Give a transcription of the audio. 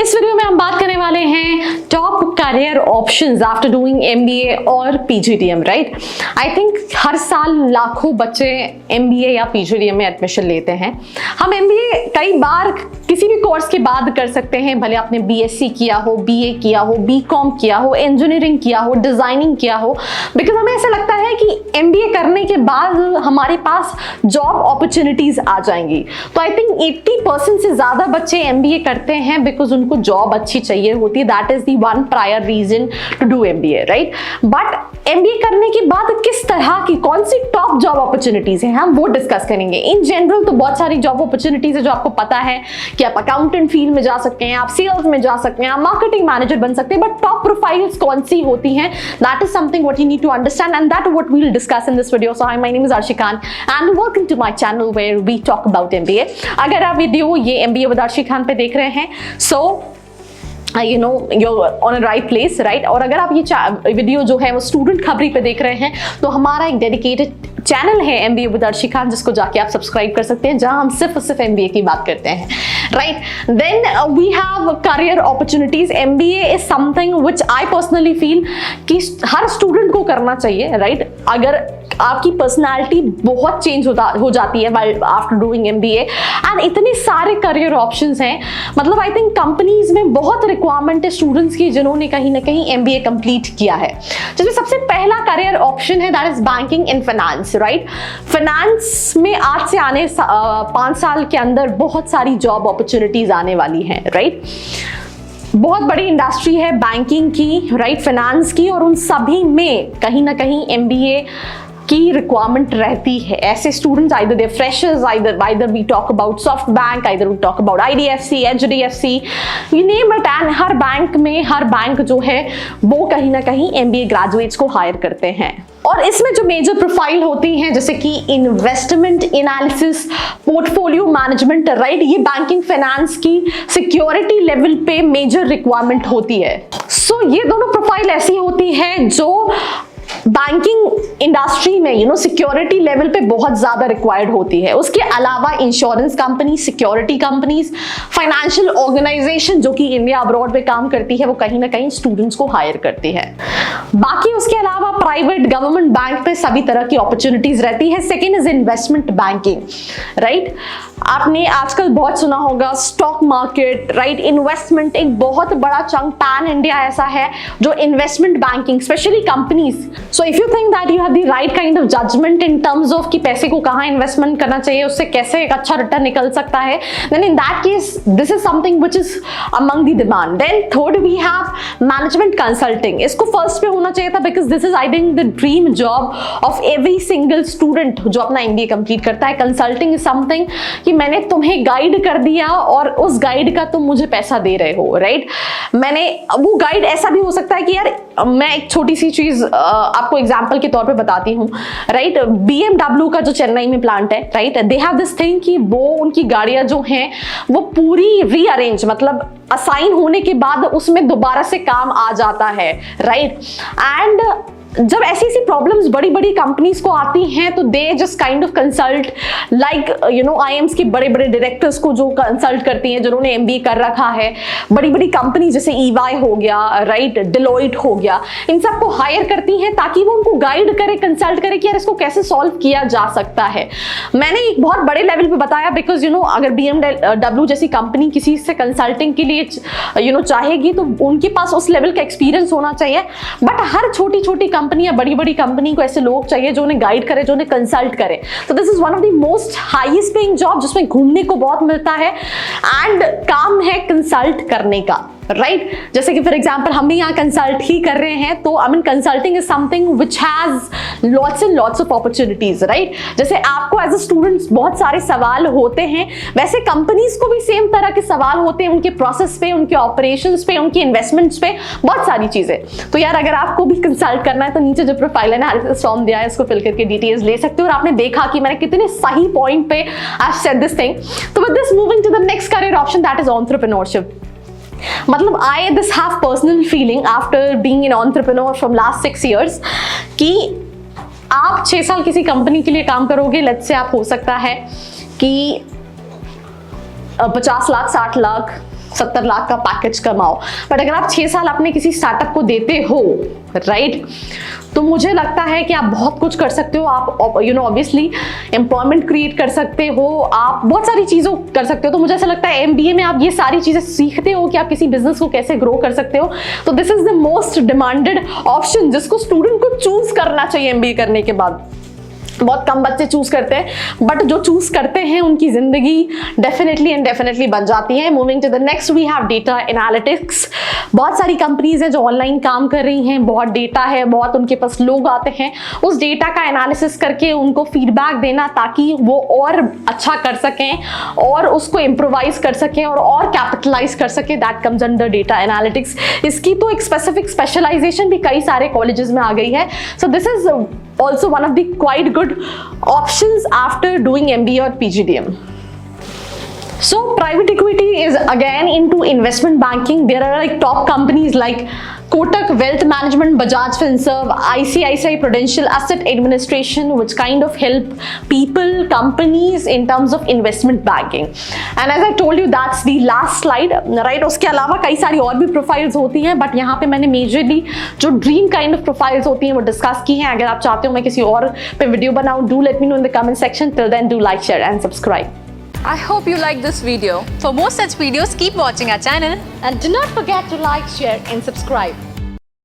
इस वीडियो में हम बात करने वाले हैं top career options after doing MBA और पीजीडीएम, राइट। आई थिंक हर साल लाखों बच्चे एमबीए या पीजीडीएम में एडमिशन लेते हैं। हम एमबीए कई बार किसी भी कोर्स के बाद कर सकते हैं, भले आपने बीएससी किया हो, बीए किया हो, बीकॉम किया हो, इंजीनियरिंग किया हो, डिजाइनिंग किया हो, बिकॉज हमें ऐसा लगता है कि एमबीए करने के बाद हमारे पास जॉब अपॉर्चुनिटीज आ जाएंगी। तो आई थिंक 80% से ज्यादा बच्चे एमबीए करते हैं बिकॉज उनको जॉब अच्छी चाहिए होती है। That is the one prior reason to do MBA, right. But MBA करने के बाद किस तरह की कौन सी टॉप जॉब अपॉर्चुनिटीज हैं, हम वो डिस्कस करेंगे। इन जनरल तो बहुत सारी जॉब अपॉर्चुनिटीज है जो आपको पता है कि आप अकाउंटेंट फील्ड में जा सकते हैं, आप सेल्स में जा सकते हैं, आप मार्केटिंग मैनेजर बन सकते हैं, बट टॉप प्रोफाइल्स कौन सी होती हैं, that is something what you need to understand and that what we will discuss in this video. So hi, my name is Arshi Khan and welcome to my channel where we talk about MBA. अगर आप video ये MBA with Arshi Khan पे देख रहे हैं, सो you know you're on a right place, right। और अगर आप ये वीडियो जो है वो स्टूडेंट खबरी पे देख रहे हैं तो हमारा एक डेडिकेटेड चैनल है एमबीए विद अर्शी खान, जिसको जाके आप सब्सक्राइब कर सकते हैं, जहां हम सिर्फ एमबीए की बात करते हैं, right. Then we have career opportunities. MBA is something which I personally feel कि हर स्टूडेंट को करना चाहिए, राइट। अगर आपकी पर्सनालिटी बहुत चेंज हो जाती है आफ्टर डूइंग एमबीए एंड इतने सारे करियर ऑप्शंस हैं, मतलब आई थिंक कंपनीज में बहुत रिक्वायरमेंट है स्टूडेंट्स की जिन्होंने कहीं ना कहीं एमबीए कंप्लीट किया है। जिसमें सबसे पहला करियर ऑप्शन है that is banking in finance, right. Finance में आज से आने 5 साल के अंदर बहुत सारी जॉब अपॉर्चुनिटीज आने वाली हैं, राइट। बहुत बड़ी इंडस्ट्री है बैंकिंग की, राइट, फाइनेंस की, और उन सभी में कहीं ना कहीं एमबीए की रिक्वायरमेंट रहती है। ऐसे students either they freshers, either we talk about soft bank, either we talk about IDFC, HDFC, you name it, and हर बैंक जो है वो कहीं ना कहीं एमबीए ग्रेजुएट्स को हायर करते हैं। और इसमें जो मेजर प्रोफाइल होती हैं जैसे कि investment analysis, portfolio management, right, ये बैंकिंग फाइनेंस की सिक्योरिटी लेवल पे मेजर रिक्वायरमेंट होती है। सो ये दोनों प्रोफाइल ऐसी होती है जो बैंकिंग इंडस्ट्री में सिक्योरिटी लेवल पे बहुत ज्यादा रिक्वायर्ड होती है। उसके अलावा insurance company, security companies, financial organisation जो कि इंडिया अब्रॉड में काम करती है, वो कहीं ना कहीं स्टूडेंट्स को हायर करती है। बाकी उसके अलावा प्राइवेट गवर्नमेंट बैंक पे सभी तरह की अपॉर्चुनिटीज रहती है। Second is investment banking, right. आपने आजकल बहुत सुना होगा स्टॉक मार्केट, राइट। इन्वेस्टमेंट एक बहुत बड़ा चंक पैन इंडिया ऐसा है जो investment banking, specially companies. So if you think that you have the right kind of judgement in terms of कि पैसे को कहां इन्वेस्टमेंट करना चाहिए, उससे कैसे एक अच्छा रिटर्न निकल सकता है, then in that case this is something which is among the demand. Then third we have management consulting. इसको फर्स्ट पे होना चाहिए था because this is I think the dream job of every single student जो अपना MBA complete करता है। Consulting is something कि मैंने तुम्हें गाइड कर दिया और उस गाइड का तुम मुझे पैसा दे रहे हो, राइट। मैंने वो गाइड ऐसा भी हो सकता है कि यार मैं एक छोटी सी चीज आपको एग्जांपल के तौर पे बताती हूँ, राइट। बीएमडब्ल्यू का जो चेन्नई में प्लांट है, right, they have this thing कि वो उनकी गाड़ियां जो हैं वो पूरी रीअरेंज, मतलब असाइन होने के बाद उसमें दोबारा से काम आ जाता है, राइट। एंड जब ऐसी प्रॉब्लम्स बड़ी कंपनीज को आती हैं तो they just kind of consult, like IIMs के बड़े डायरेक्टर्स को जो कंसल्ट करती हैं जिन्होंने एमबीए कर रखा है। बड़ी कंपनी जैसे ईवाई हो गया, राइट, डिलॉयट हो गया, इन सबको हायर करती हैं ताकि वो उनको गाइड करे, कंसल्ट करे कि यार इसको कैसे सॉल्व किया जा सकता है। मैंने एक बहुत बड़े लेवल पे बताया बिकॉज अगर बीएमडब्ल्यू जैसी कंपनी किसी से कंसल्टिंग के लिए चाहेगी तो उनके पास उस लेवल का एक्सपीरियंस होना चाहिए। बट हर छोटी कंपनी या बड़ी कंपनी को ऐसे लोग चाहिए जो उन्हें गाइड करे, जो उन्हें कंसल्ट करे। तो this is one of the most highest paying job जिसमें घूमने को बहुत मिलता है एंड काम है कंसल्ट करने का, राइट। जैसे कि फॉर एग्जांपल हम भी यहाँ कंसल्ट ही कर रहे हैं, तो I mean consulting is something which has lots and lots of opportunities, right. जैसे आपको एज अ स्टूडेंट बहुत सारे सवाल होते हैं, वैसे कंपनीज को भी सेम तरह के सवाल होते हैं उनके प्रोसेस पे, उनके ऑपरेशंस पे, उनकी इन्वेस्टमेंट्स पे, बहुत सारी चीजें। तो यार अगर आपको भी कंसल्ट करना है तो नीचे जो प्रोफाइल एनालिसिस फॉर्म दिया है इसको फिल करके डिटेल्स ले सकते हो। और आपने देखा कि मैंने कितने सही पॉइंट पे आई सेड दिस थिंग। तो with this moving to the next career option that is entrepreneurship. मतलब I this have personal feeling after being an entrepreneur from last 6 years कि आप 6 साल किसी कंपनी के लिए काम करोगे, लेट्स से आप हो सकता है कि 50 लाख 60 लाख 70 लाख का पैकेज कमाओ, बट अगर आप 6 साल अपने किसी स्टार्टअप को देते हो, राइट, तो मुझे लगता है कि आप बहुत कुछ कर सकते हो। आप ऑब्वियसली एम्प्लॉयमेंट क्रिएट कर सकते हो, आप बहुत सारी चीज़ों कर सकते हो। तो मुझे ऐसा लगता है MBA में आप ये सारी चीज़ें सीखते हो कि आप किसी बिजनेस को कैसे ग्रो कर सकते हो। तो this is the most demanded option जिसको स्टूडेंट को चूज करना चाहिए MBA करने के बाद। बहुत कम बच्चे चूज करते हैं, बट जो चूज करते हैं उनकी जिंदगी डेफिनेटली बन जाती है। Moving to the next, we have data analytics. बहुत सारी कंपनीज हैं जो ऑनलाइन काम कर रही हैं, बहुत डेटा है, बहुत उनके पास लोग आते हैं, उस डेटा का एनालिसिस करके उनको फीडबैक देना ताकि वो और अच्छा कर सकें और उसको इम्प्रोवाइज कर सकें और कैपिटलाइज कर सकें। That comes under data analytics. इसकी तो एक स्पेसिफिक स्पेशलाइजेशन भी कई सारे कॉलेजेस में आ गई है। So this is also one of the quite good options after doing MBA or PGDM. So private equity is again into investment banking. There are like top companies like Kotak Wealth Management, Bajaj Finserv, ICICI Prudential Asset Administration, which kind of help people, companies in terms of investment banking. And as I told you, that's the last slide, right? उसके अलावा कई सारी और भी profiles होती हैं, but यहाँ पे मैंने मेजरली जो ड्रीम काइंड ऑफ प्रोफाइल्स होती हैं वो डिस्कस की हैं। अगर आप चाहते हो मैं किसी और पे वीडियो बनाऊँ, do let me know in the comment section. Till then, do like, share and subscribe. I hope you like this video. For more such videos, keep watching our channel. And do not forget to like, share and subscribe.